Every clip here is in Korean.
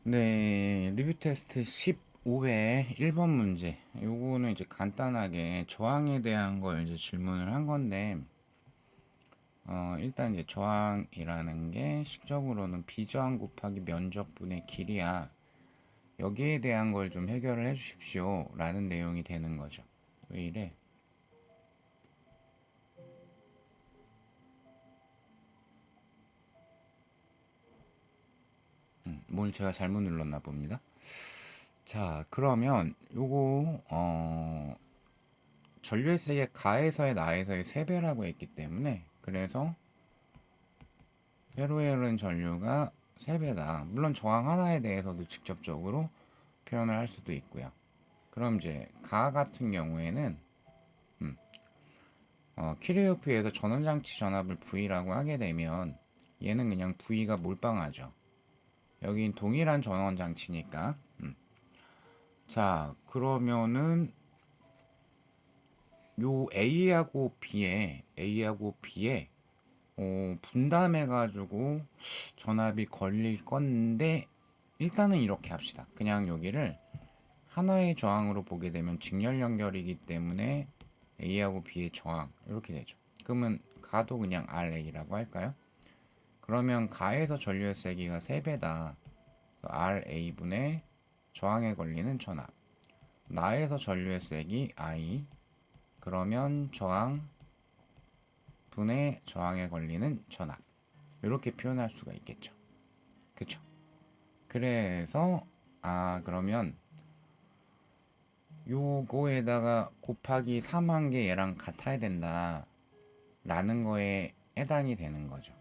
네, 리뷰 테스트 15회 1번 문제. 요거는 이제 간단하게 저항에 대한 걸 이제 질문을 한 건데, 일단 이제 저항이라는 게 식적으로는 비저항 곱하기 면적분의 길이야. 여기에 대한 걸 좀 해결을 해 주십시오. 라는 내용이 되는 거죠. 왜 이래? 뭘 제가 잘못 눌렀나 봅니다. 자, 그러면 요거, 전류의 세계 가에서의 나에서의 3배라고 했기 때문에, 그래서 회로에 흐른 전류가 3배다. 물론 저항 하나에 대해서도 직접적으로 표현을 할 수도 있고요. 그럼 이제 가 같은 경우에는 키르요프에서 전원장치 전압을 V라고 하게 되면 얘는 그냥 V가 몰빵하죠. 여긴 동일한 전원장치니까. 자, 그러면은 요 A하고 B에 분담해가지고 전압이 걸릴 건데, 일단은 이렇게 합시다. 그냥 여기를 하나의 저항으로 보게 되면 직렬 연결이기 때문에 A하고 B의 저항 이렇게 되죠. 그러면 가도 그냥 RA라고 할까요? 그러면 가에서 전류의 세기가 3배다. RA분의 저항에 걸리는 전압. 나에서 전류의 세기 I. 그러면 저항 분의 저항에 걸리는 전압. 이렇게 표현할 수가 있겠죠. 그쵸? 그래서 그러면 요거에다가 곱하기 3한 게 얘랑 같아야 된다 라는 거에 해당이 되는 거죠.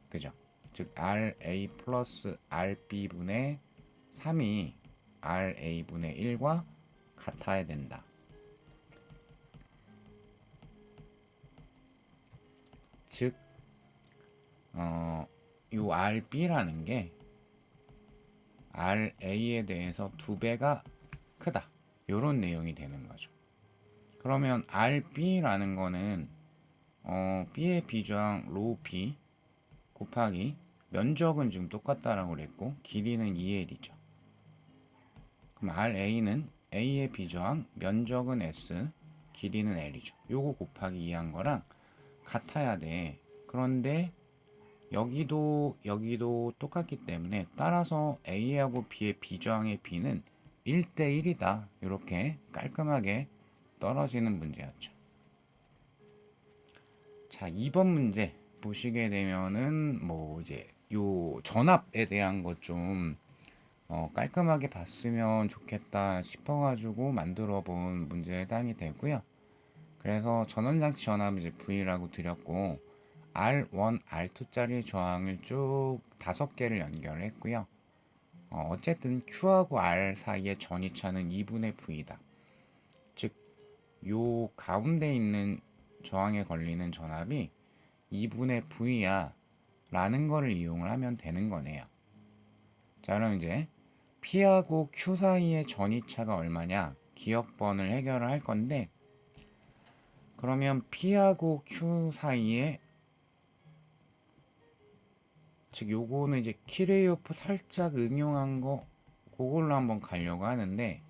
그죠? 즉 RA 플러스 RB분의 3이 RA분의 1과 같아야 된다. 즉 요 RB라는 게 RA에 대해서 2배가 크다. 요런 내용이 되는 거죠. 그러면 RB라는 거는 B의 비저항 로 B 곱하기 면적은 지금 똑같다라고 그랬고 길이는 2L이죠. 그럼 RA는 A의 비저항 면적은 S 길이는 L이죠. 요거 곱하기 2한 거랑 같아야 돼. 그런데 여기도 똑같기 때문에 따라서 A하고 B의 비저항의 B는 1대1이다. 이렇게 깔끔하게 떨어지는 문제였죠. 자, 2번 문제 보시게 되면은 뭐 이제 요 전압에 대한 것 좀 깔끔하게 봤으면 좋겠다 싶어가지고 만들어 본 문제에 해당이 되고요. 그래서 전원장치 전압 이제 V라고 드렸고 R1, R2짜리 저항을 쭉 5개를 연결했고요. 어쨌든 Q하고 R 사이의 전이차는 2분의 V다. 즉, 요 가운데 있는 저항에 걸리는 전압이 2분의 V야 라는 거를 이용을 하면 되는 거네요. 자, 그럼 이제 P하고 Q 사이의 전이차가 얼마냐? 기억번을 해결을 할 건데, 그러면 P하고 Q 사이에, 즉 요거는 이제 키레이오프 살짝 응용한 거 그걸로 한번 가려고 하는데,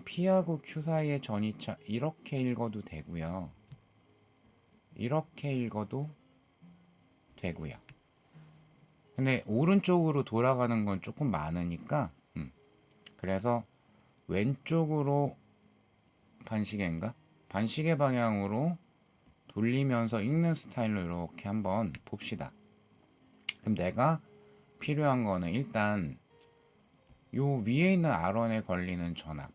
P하고 Q 사이의 전이차 이렇게 읽어도 되고요. 이렇게 읽어도 되고요. 근데 오른쪽으로 돌아가는 건 조금 많으니까 그래서 왼쪽으로 반시계인가? 반시계 방향으로 돌리면서 읽는 스타일로 이렇게 한번 봅시다. 그럼 내가 필요한 거는 일단 요 위에 있는 R1에 걸리는 전압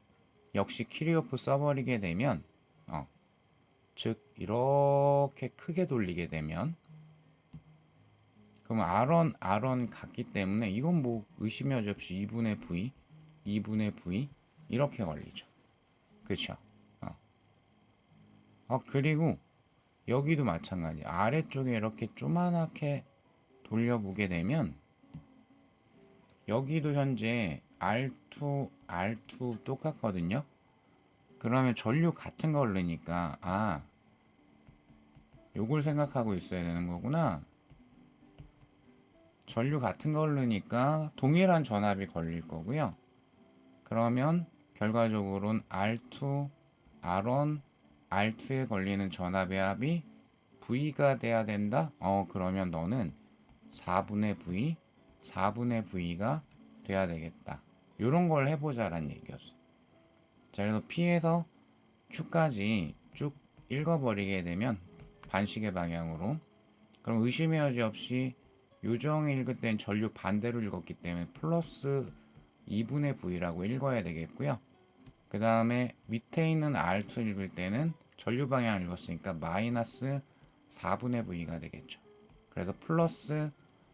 역시 키리오프 써버리게 되면 즉 이렇게 크게 돌리게 되면 그럼 R1 같기 때문에 이건 뭐 의심이 없이 2분의 V 이렇게 걸리죠. 그렇죠? 그리고 여기도 마찬가지. 아래쪽에 이렇게 조그맣게 돌려보게 되면 여기도 현재 R2, R2 똑같거든요. 그러면 전류 같은 걸 넣으니까 요걸 생각하고 있어야 되는 거구나. 전류 같은 걸 넣으니까 동일한 전압이 걸릴 거고요. 그러면 결과적으로는 R2, R1, R2에 걸리는 전압의 합이 V가 돼야 된다? 그러면 너는 4분의 V, 4분의 V가 돼야 되겠다. 요런 걸 해보자란 얘기였어. 자, 그래서 P에서 Q까지 쭉 읽어버리게 되면 반시계 방향으로, 그럼 의심의 여지 없이 요정을 읽을 땐 전류 반대로 읽었기 때문에 플러스 2분의 V라고 읽어야 되겠고요. 그 다음에 밑에 있는 R2 읽을 때는 전류 방향을 읽었으니까 마이너스 4분의 V가 되겠죠. 그래서 플러스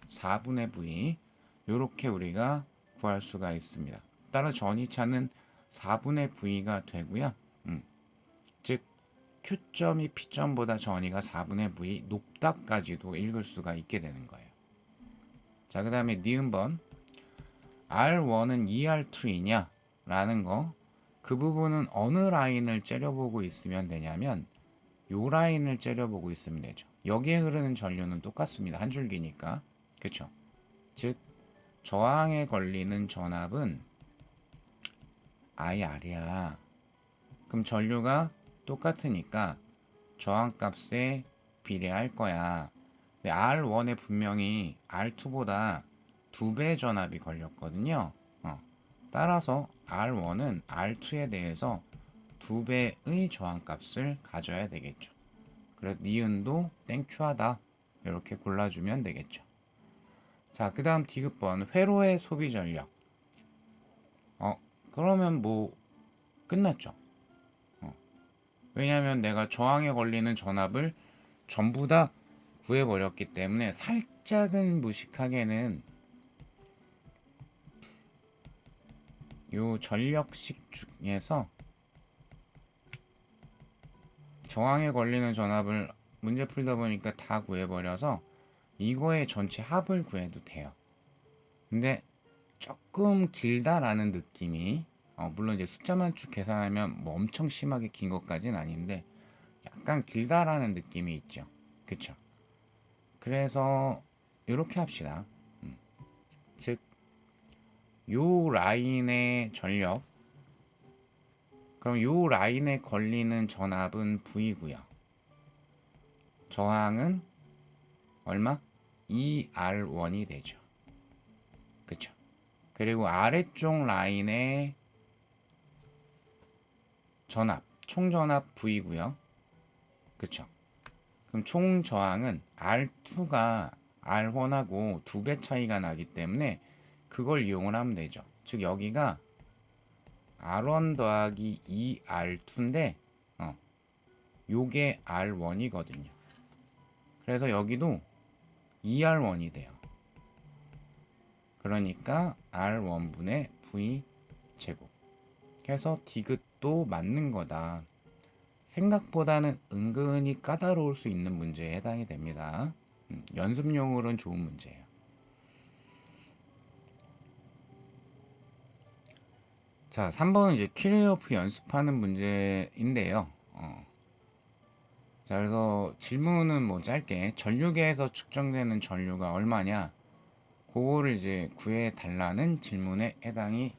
4분의 V, 요렇게 우리가 구할 수가 있습니다. 따라 전이차는 4분의 V가 되고요. 즉 Q점이 P점보다 전이가 4분의 V 높다까지도 읽을 수가 있게 되는 거예요. 자, 그 다음에 니은번 R1은 ER2이냐 라는 거, 그 부분은 어느 라인을 째려보고 있으면 되냐면 요 라인을 째려보고 있으면 되죠. 여기에 흐르는 전류는 똑같습니다. 한 줄기니까. 그쵸? 즉 저항에 걸리는 전압은 IR이야. 그럼 전류가 똑같으니까 저항값에 비례할 거야. 근데 R1에 분명히 R2보다 2배 전압이 걸렸거든요. 따라서 R1은 R2에 대해서 2배의 저항값을 가져야 되겠죠. 그래서 니은도 땡큐하다 이렇게 골라주면 되겠죠. 자, 그 다음 디귿번 회로의 소비 전력. 그러면 뭐 끝났죠. 왜냐하면 내가 저항에 걸리는 전압을 전부 다 구해버렸기 때문에 살짝은 무식하게는 요 전력식 중에서 저항에 걸리는 전압을 문제 풀다 보니까 다 구해버려서 이거의 전체 합을 구해도 돼요. 근데 조금 길다라는 느낌이, 물론 이제 숫자만 쭉 계산하면 뭐 엄청 심하게 긴 것까지는 아닌데 약간 길다라는 느낌이 있죠. 그쵸? 그래서 이렇게 합시다. 즉, 요 라인의 전력, 그럼 요 라인에 걸리는 전압은 V고요. 저항은 얼마? ER1이 되죠. 그쵸? 그리고 아래쪽 라인의 전압, 총전압 V고요. 그쵸? 그럼 총 저항은 R2가 R1하고 2배 차이가 나기 때문에 그걸 이용을 하면 되죠. 즉 여기가 R1 더하기 2R2인데 요게 R1이거든요. 그래서 여기도 2R1이 돼요. 그러니까 R1분의 V 제곱. 해서 디귿도 맞는 거다. 생각보다는 은근히 까다로울 수 있는 문제에 해당이 됩니다. 연습용으로는 좋은 문제예요. 자, 3번은 이제 퀴리오프 연습하는 문제인데요. 자, 그래서 질문은 뭐 짧게 전류계에서 측정되는 전류가 얼마냐, 그거를 이제 구해 달라는 질문에 해당이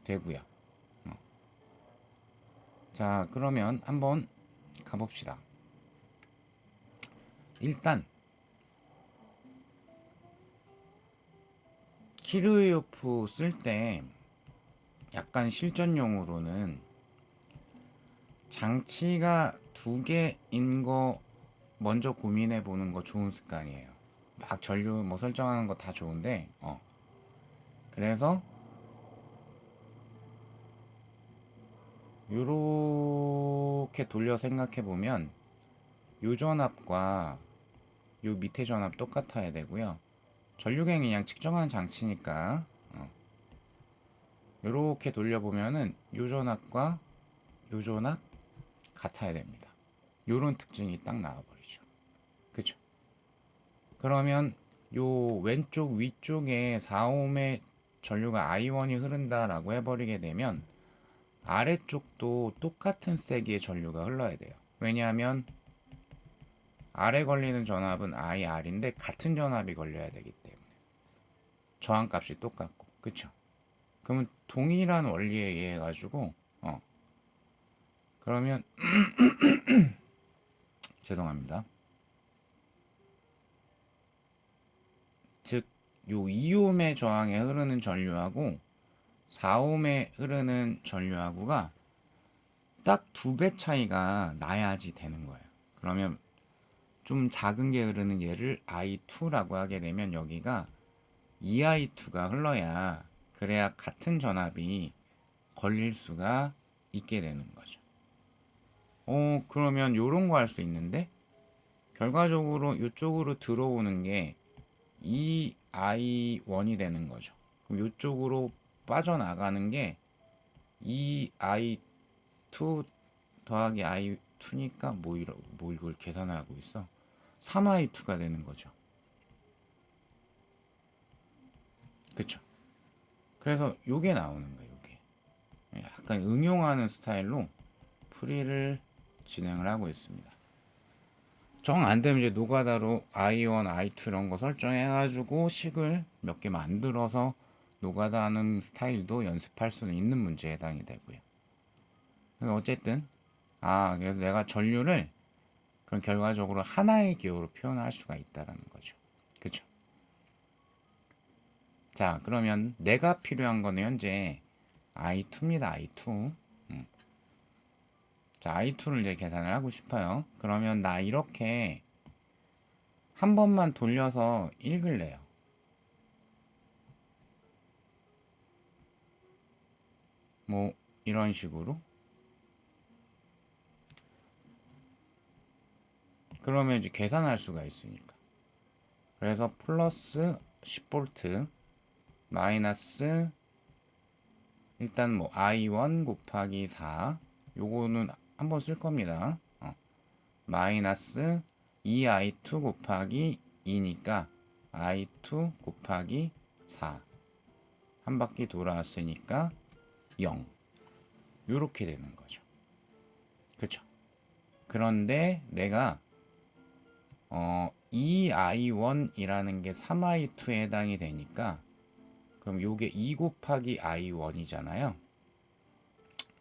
되고요. 자, 그러면 한번 가봅시다. 일단 키르요프 쓸 때 약간 실전용으로는 장치가 두 개인 거 먼저 고민해 보는 거 좋은 습관이에요. 막 전류 뭐 설정하는 거 다 좋은데, 그래서 요렇게 돌려 생각해 보면 요 전압과 요 밑에 전압 똑같아야 되고요. 전류계는 그냥 측정하는 장치니까 요렇게 돌려보면은 요 전압과 요 전압 같아야 됩니다. 요런 특징이 딱 나와버리죠. 그쵸? 그러면 요 왼쪽 위쪽에 4옴의 전류가 I1이 흐른다라고 해버리게 되면 아래쪽도 똑같은 세기의 전류가 흘러야 돼요. 왜냐하면 아래 걸리는 전압은 IR인데 같은 전압이 걸려야 되기 때문에 저항값이 똑같고, 그쵸? 그러면 동일한 원리에 의해 가지고 그러면 죄송합니다. 즉 요 2옴의 저항에 흐르는 전류하고 4옴에 흐르는 전류하고가 딱 2배 차이가 나야지 되는 거예요. 그러면 좀 작은 게 흐르는 얘를 I2라고 하게 되면 여기가 EI2가 흘러야 그래야 같은 전압이 걸릴 수가 있게 되는 거죠. 그러면 요런 거 할 수 있는데 결과적으로 이쪽으로 들어오는 게 EI1이 되는 거죠. 그럼 이쪽으로 빠져나가는 게 EI2 더하기 I2니까 뭐 이걸 계산하고 있어? 3I2가 되는 거죠. 그쵸? 그래서 요게 나오는 거예요. 요게 약간 응용하는 스타일로 풀이를 진행을 하고 있습니다. 정 안 되면 이제 노가다로 I1, I2 이런 거 설정해가지고 식을 몇 개 만들어서 노가다 하는 스타일도 연습할 수는 있는 문제에 해당이 되고요. 그래서 어쨌든 그래서 내가 전류를 그런 결과적으로 하나의 기호로 표현할 수가 있다라는 거죠. 그쵸? 자, 그러면 내가 필요한 거는 현재 I2입니다. I2. 자, I2를 이제 계산을 하고 싶어요. 그러면 나 이렇게 한 번만 돌려서 읽을래요. 뭐 이런 식으로. 그러면 이제 계산할 수가 있으니까. 그래서 플러스 10V 마이너스 일단 뭐 I1 곱하기 4 요거는 한번 쓸 겁니다. 마이너스 2I2 곱하기 2니까 I2 곱하기 4 한 바퀴 돌아왔으니까 0 요렇게 되는 거죠. 그쵸? 그런데 내가 이 I1이라는 게 3I2에 해당이 되니까 그럼 요게 2 곱하기 I1이잖아요.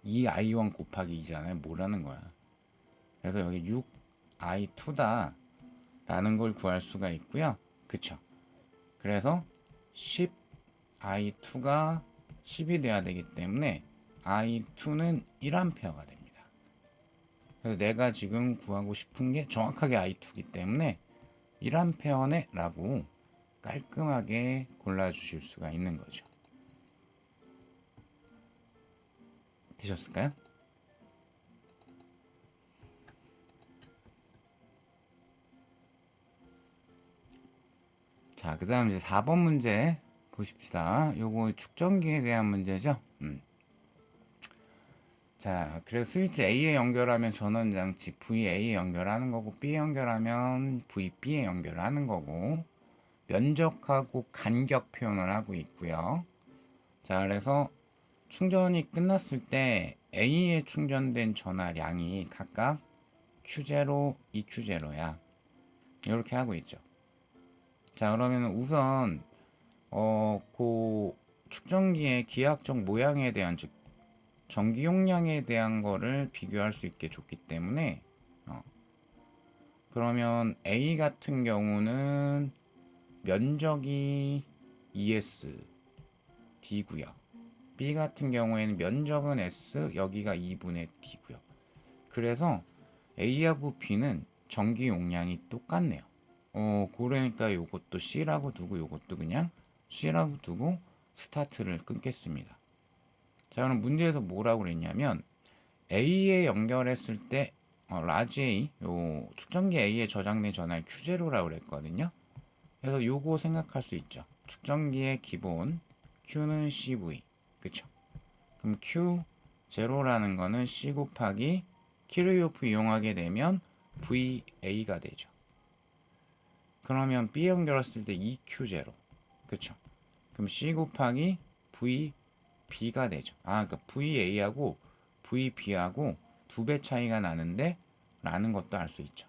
2 I1 곱하기 2잖아요. 뭐라는 거야. 그래서 여기 6 I2다 라는 걸 구할 수가 있고요. 그쵸? 그래서 10 I2가 10이 돼야 되기 때문에 I2는 1A가 됩니다. 그래서 내가 지금 구하고 싶은 게 정확하게 I2이기 때문에 1A네 라고 깔끔하게 골라주실 수가 있는 거죠. 되셨을까요? 자, 그 다음 이제 4번 문제 보십시다. 요거 축전기에 대한 문제죠. 자, 그래서 스위치 A에 연결하면 전원장치 VA에 연결하는 거고 B에 연결하면 VB에 연결하는 거고 면적하고 간격 표현을 하고 있고요. 자, 그래서 충전이 끝났을 때 A에 충전된 전화량이 각각 Q0, EQ0야. 이렇게 하고 있죠. 자, 그러면 우선 그 축전기의 기하학적 모양에 대한 즉 전기 용량에 대한 거를 비교할 수 있게 줬기 때문에 그러면 A 같은 경우는 면적이 ES D고요. B 같은 경우에는 면적은 S 여기가 2분의 D고요. 그래서 A하고 B는 전기 용량이 똑같네요. 그러니까 요것도 C라고 두고 요것도 그냥 C라고 두고 스타트를 끊겠습니다. 자, 그럼 문제에서 뭐라고 그랬냐면 A에 연결했을 때 라지 A, 요 축전기 A에 저장된 전압 Q0라고 그랬거든요. 그래서 요거 생각할 수 있죠. 축전기의 기본 Q는 CV, 그쵸? 그럼 Q0라는 거는 C 곱하기 킬로오프 이용하게 되면 VA가 되죠. 그러면 B 연결했을 때 EQ0, 그쵸? 그럼 C 곱하기 VB가 되죠. 그러니까 VA하고 VB하고 2배 차이가 나는데 라는 것도 알 수 있죠.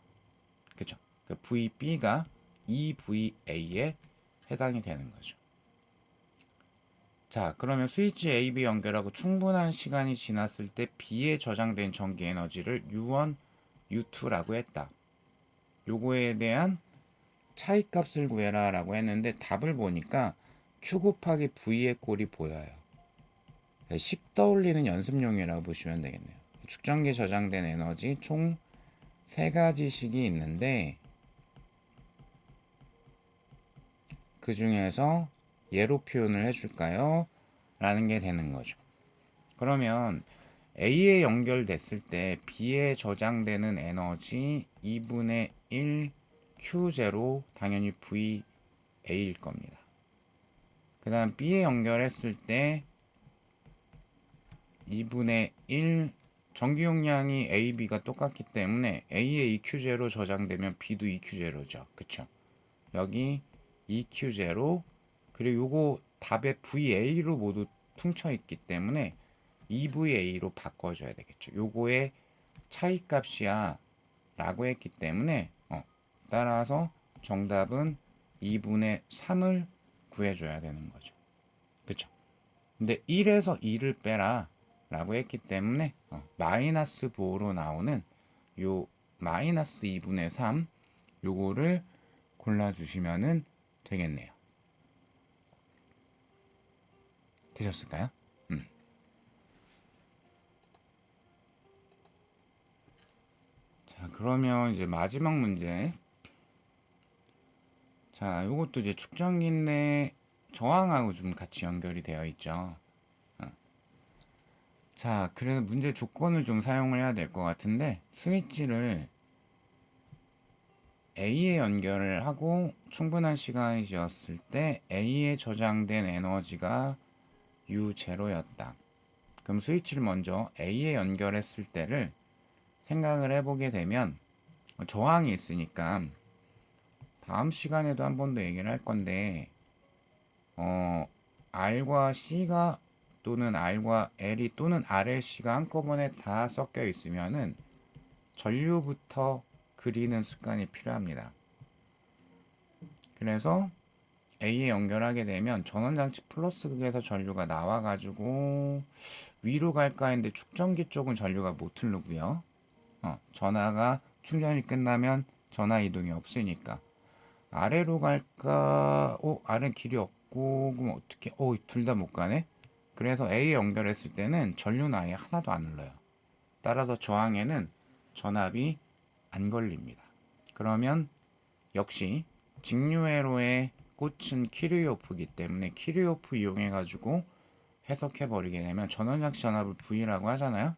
그쵸? 그러니까 VB가 EVA에 해당이 되는 거죠. 자, 그러면 스위치 AB 연결하고 충분한 시간이 지났을 때 B에 저장된 전기 에너지를 U1, U2라고 했다. 요거에 대한 차이값을 구해라 라고 했는데 답을 보니까 Q 곱하기 V의 꼴이 보여요. 식 떠올리는 연습용이라고 보시면 되겠네요. 축전기에 저장된 에너지 총 3가지 식이 있는데 그 중에서 예로 표현을 해줄까요? 라는 게 되는 거죠. 그러면 A에 연결됐을 때 B에 저장되는 에너지 2분의 1 Q0 당연히 VA일 겁니다. 그 다음 B에 연결했을 때 2분의 1 전기 용량이 A, B가 똑같기 때문에 A에 EQ0 저장되면 B도 EQ0죠. 그쵸? 여기 EQ0 그리고 요거 답에 VA로 모두 퉁쳐 있기 때문에 EVA로 바꿔줘야 되겠죠. 요거의 차이값이야 라고 했기 때문에 따라서 정답은 2분의 3을 구해줘야 되는 거죠. 그쵸? 근데 1에서 2를 빼라 라고 했기 때문에 마이너스 부호로 나오는 요 마이너스 2분의 3 요거를 골라주시면 되겠네요. 되셨을까요? 자, 그러면 이제 마지막 문제. 자, 요것도 이제 축전기 내 저항하고 좀 같이 연결이 되어 있죠. 자, 그래서 문제 조건을 좀 사용을 해야 될 것 같은데 스위치를 A에 연결을 하고 충분한 시간이 지었을 때 A에 저장된 에너지가 U0였다. 그럼 스위치를 먼저 A에 연결했을 때를 생각을 해보게 되면 저항이 있으니까 다음 시간에도 한 번 더 얘기를 할 건데 R과 C가 또는 R과 L이 또는 RLC가 한꺼번에 다 섞여 있으면은 전류부터 그리는 습관이 필요합니다. 그래서 A에 연결하게 되면 전원장치 플러스 극에서 전류가 나와가지고 위로 갈까 했는데 축전기 쪽은 전류가 못 흐르고요. 전하가 충전이 끝나면 전하 이동이 없으니까 아래로 갈까? 아래는 길이 없고 그럼 어떻게? 둘 다 못 가네. 그래서 A에 연결했을 때는 전류는 아예 하나도 안 흘러요. 따라서 저항에는 전압이 안 걸립니다. 그러면 역시 직류회로의 꽃은 키르요프이기 때문에 키르요프 이용해 가지고 해석해 버리게 되면 전원장치 전압을 V라고 하잖아요.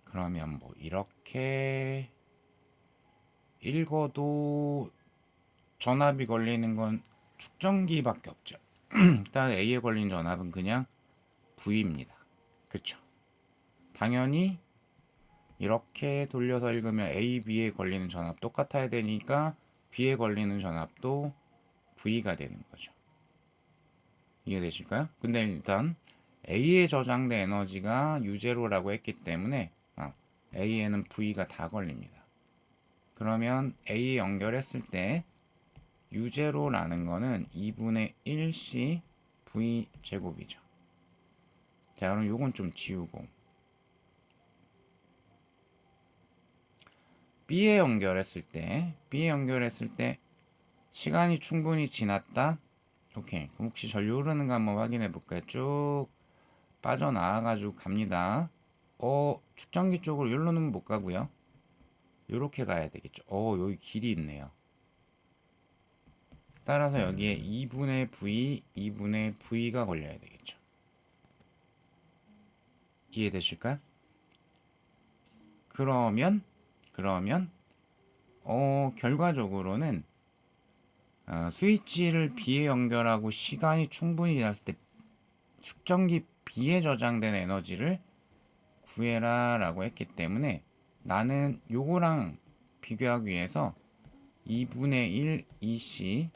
그러면 뭐 이렇게 읽어도 전압이 걸리는 건 축전기밖에 없죠. 일단 A에 걸린 전압은 그냥 V입니다. 그쵸? 당연히 이렇게 돌려서 읽으면 A, B에 걸리는 전압 똑같아야 되니까 B에 걸리는 전압도 V가 되는 거죠. 이해되실까요? 근데 일단 A에 저장된 에너지가 U0라고 했기 때문에 A에는 V가 다 걸립니다. 그러면 A에 연결했을 때 U0라는 거는 2분의 1C V 제곱이죠. 자, 그럼 요건 좀 지우고 B에 연결했을 때 시간이 충분히 지났다. 오케이. 그럼 혹시 전류 흐르는 거 한번 확인해 볼까요? 쭉 빠져나와 가지고 갑니다. 축전기 쪽으로 여기로는 못 가고요. 요렇게 가야 되겠죠. 여기 길이 있네요. 따라서 여기에 2분의 V가 걸려야 되겠죠. 이해되실까요? 그러면 결과적으로는 스위치를 B에 연결하고 시간이 충분히 지났을 때 축전기 B에 저장된 에너지를 구해라 라고 했기 때문에 나는 요거랑 비교하기 위해서 2분의 1 EC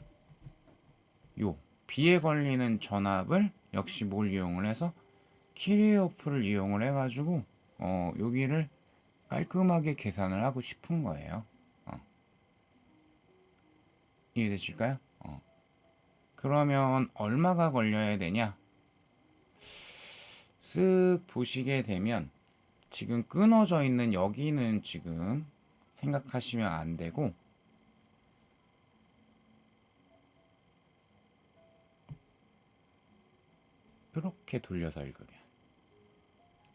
B에 걸리는 전압을 역시 뭘 이용을 해서 키리오프를 이용을 해가지고 여기를 깔끔하게 계산을 하고 싶은 거예요. 이해되실까요? 그러면 얼마가 걸려야 되냐? 쓱 보시게 되면 지금 끊어져 있는 여기는 지금 생각하시면 안 되고 이렇게 돌려서 읽으면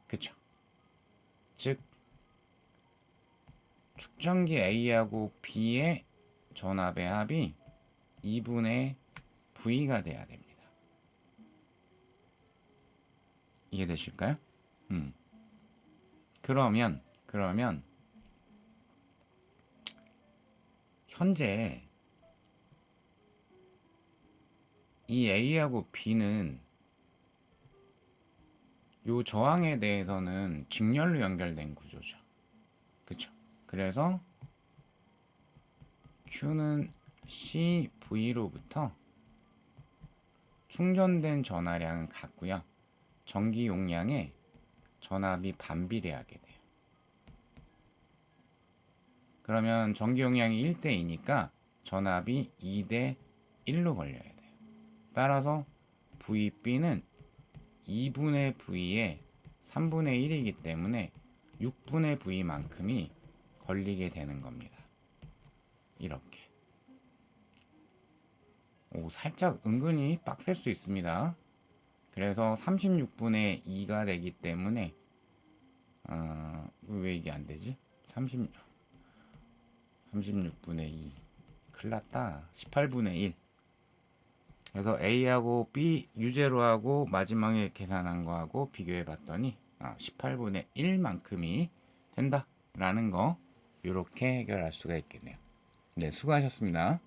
그쵸? 즉 축전기 A하고 B의 전압의 합이 2분의 V가 돼야 됩니다. 이해되실까요? 그러면 현재 이 A하고 B는 요 저항에 대해서는 직렬로 연결된 구조죠. 그쵸? 그래서 Q는 CV로부터 충전된 전하량은 같고요. 전기 용량에 전압이 반비례하게 돼요. 그러면 전기 용량이 1대2니까 전압이 2대1로 걸려야 돼요. 따라서 VB는 2분의 V의 3분의 1이기 때문에 6분의 V만큼이 걸리게 되는 겁니다. 이렇게. 살짝 은근히 빡셀 수 있습니다. 그래서 36분의 2가 되기 때문에 왜 이게 안 되지? 36분의 2 큰일 났다. 18분의 1. 그래서 A하고 B 유제로하고 마지막에 계산한 거하고 비교해 봤더니 18분의 1만큼이 된다라는 거 이렇게 해결할 수가 있겠네요. 네, 수고하셨습니다.